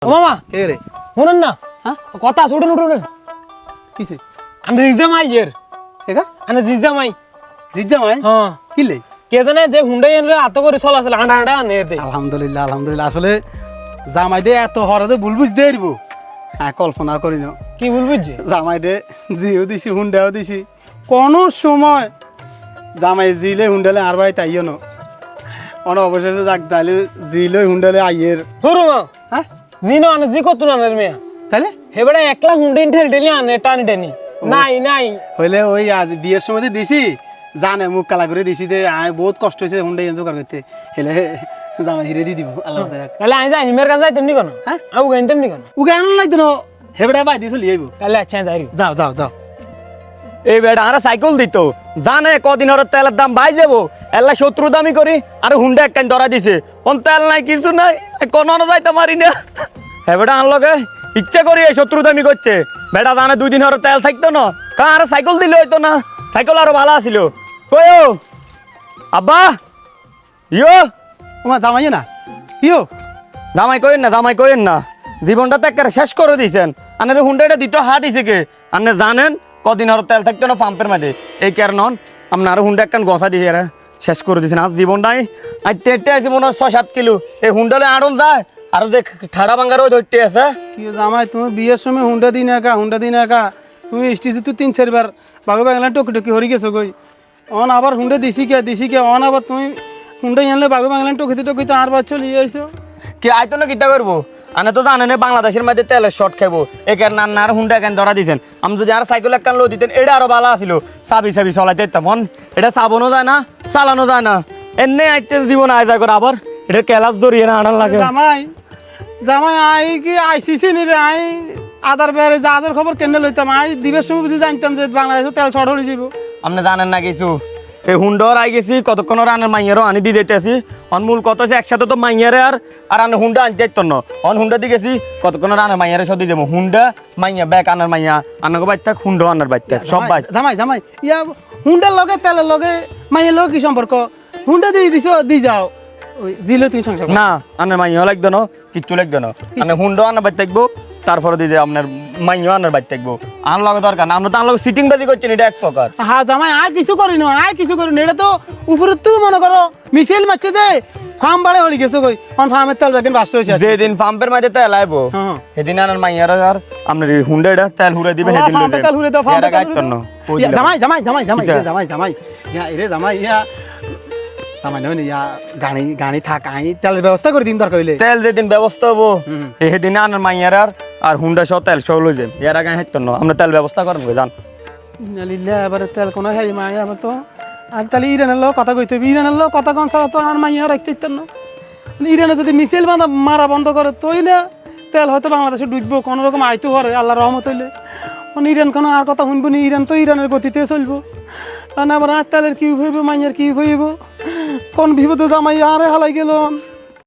মামা কে রে শুনুন না হ্যাঁ কথা শুনুন উঠুন কিছে আমি রিজামাই এর একা আমি জিজামাই জিজ্জামাই হ্যাঁ কিলে কে জানে যে হুন্ডাই এনে আত করে চলাচল আন্ডা আন্ডা আনে দে আলহামদুলিল্লাহ আলহামদুলিল্লাহ আসলে জামাই দে এত হরাদে ভুল বুঝ দে দিব হ্যাঁ কল্পনা করি না কি ভুল বুঝছে জামাই দে জিও দিছি হুন্ডাও দিছি কোনো সময় জামাই জিলে হুন্ডালে আর ভাই তাইও না অন অবশেষে যাক তাইলে জিলে হুন্ডালে আইয়ের হুরু মা হ্যাঁ জিনো আনে জি কত না আনের মিয়া তাইলে হেবড়া একলা হুন্ডাই ঠেল ঠেলি আনে টানি টানি নাই নাই হইলে ওই আজ বিয়ের সময় যে দিছি জানে মুখ কালা করে দিছি দে আয় বহুত কষ্ট হয়েছে হুন্ডা জোগাড় করতে হেলে জামাই হিরে দি দিব আল্লাহ রাখ তাহলে আই যাই হিমের কাছে যাই তেমনি কোন হ্যাঁ আউ গাইন তেমনি কোন উগে আনন নাই দিন হেবড়া বাই দিছ লিয়াইব তাহলে আচ্ছা যাই যাও যাও যাও এই বেটা আরে সাইকেল দিত জানে কদিন হরে তেলের দাম বাই যাবো এলা 70 দামি করি আর হুন্ডা একখান ধরা দিছে কোন তেল নাই কিছু নাই কোনো যাইতে পারি না হ্যাঁ বেটা আনলগে ইচ্ছা করি এই 70 দামি করছে বেটা জানে 2 দিন হরে তেল থাকতো না কারণ আরে সাইকেল দিলে হইতো না সাইকেল আরো ভালো আছিল কই ও আব্বা ইয়ো ওমা জামাই না ইয়ো জামাই কইেন না জীবনটা তো একেবারে শেষ করে দিয়েছেন আনের হুন্ডাটা দিত হাত দিছে কে আপনি জানেন কদিন আর তেল থাকতো না পাম্পের মাঝে এই কারণ আপনার হুন্ডা একখান গসা দিয়ে এরা শেষ করে দিয়েছেন আজ জীবনটাই আজ টেটে আছে মনে হয় 6-7 কিলো এই হুন্ডালে আড়ন যায় আর যে ঠাড়া ভাঙ্গারও ধরতে আছে কি জামাই তুমি বিয়ের সময় হুন্ডা দিন একা তুমি স্টেজে তো 3-4 বার বাগু বাগলা টকি টকি হরি গেছো গই অন আবার হুন্ডা দিছি কে অন আবার তুমি হুন্ডা আনলে বাগু বাগলা টকিতে আর বার চলে আইছো কি আইতো না কিতা করবো আনে তো জানেন বাংলাদেশের মধ্যে তেলের শর্ট খাইবো একের নান্নার হুন্ডা কেন ধরা দিয়েছেন আমি যদি আর সাইকেল একখান লো দিতেন এটা আরো ভালো আছিল চাবি চলাইতে তেমন এটা চাবানো যায় না চালানো যায় না এনে আইতে জীবন আয় যায় করে আবার এটা কেলাস ধরিয়ে না আনার লাগে জামাই আই কি আইসিসি নি রে আই আদার বেরে জাহাজের খবর কেন লইতাম আই দিবের সময় বুঝি জানতাম যে বাংলাদেশে তেল শর্ট হয়ে যাব আপনি জানেন না কিছু এই হুন্ডার আই গেছি কতক্ষণ রানের মাইয়ারও আনি দিয়ে যেতেছি অনমূল কত আছে একসাথে তো মাইয়ারে আর আনে হুন্ডা আনতে যাইতো না অন হুন্ডা দিয়ে গেছি কতক্ষণ রানের মাইয়ারে সব দিয়ে যাবো হুন্ডা মাইয়া ব্যাগ আনার মাইয়া আনাকে বাইর থাক হুন্ডা আনার বাইর থাক সব বাইর জামাই ইয়া হুন্ডার লগে তেলের লগে মাইয়ের লগে কি সম্পর্ক হুন্ডা দিয়ে দিছো দি যাও ওই দিলে তুমি সংসার না আনার মাইয়া লাগতো না কিচ্ছু লাগতো না আনে হুন্ডা আনার বাইর থাকবো তারপরে দিয়ে আপনার মাইয়া আনার বাইর থাকবো আন লগে দরকার না আমরা তো আনলগে সিটিং বাজি করছেন এটা এক প্রকার হ্যাঁ জামাই আর কিছু করি না এটা তো উপরে তুই মনে করো মিছিল মারছে যে ফার্ম বাড়ে হলি গেছো কই অন ফার্মের তেল বেদিন বাস্ট হয়েছে যেদিন পাম্পের মাঝে তেল আইবো হ্যাঁ সেদিন আনার মাইয়ার আর আপনার হুন্ডাটা তেল হুড়ে দিবে সেদিন ফার্মের তেল হুরে দাও ফার্মের তেল হুরে দাও জামাই ইয়া এরে জামাই ইয়া জামাই নয় ইয়া গাড়ি থাক আই তেলের ব্যবস্থা করে দিন দরকার হইলে তেল যেদিন ব্যবস্থা হবো সেদিন আনার মাইয়ার আর হুন্ডা সহ তেল সহ লই যাবে এর আগে হাইতো না আমরা তেল ব্যবস্থা করবো জান ইন্নালিল্লাহ এবারে তেল কোনো হাই মাই আবার তো আর তাহলে ইরানের লোক কথা কইতে ইরানের লোক কথা কন ছাড়া তো আর মাইয়া রাখতে ইতেন না ইরানে যদি মিছিল বাঁধা মারা বন্ধ করে তোই না তেল হয়তো বাংলাদেশে ডুববো কোনো রকম আইতো পারে আল্লাহ রহমত হইলে ইরান কোনো আর কথা শুনবো নি ইরান তো ইরানের গতিতে চলবো কারণ আবার আর তেলের কি হইব মাইয়ার কি হইব কোন বিপদে জামাই আরে হালাই গেল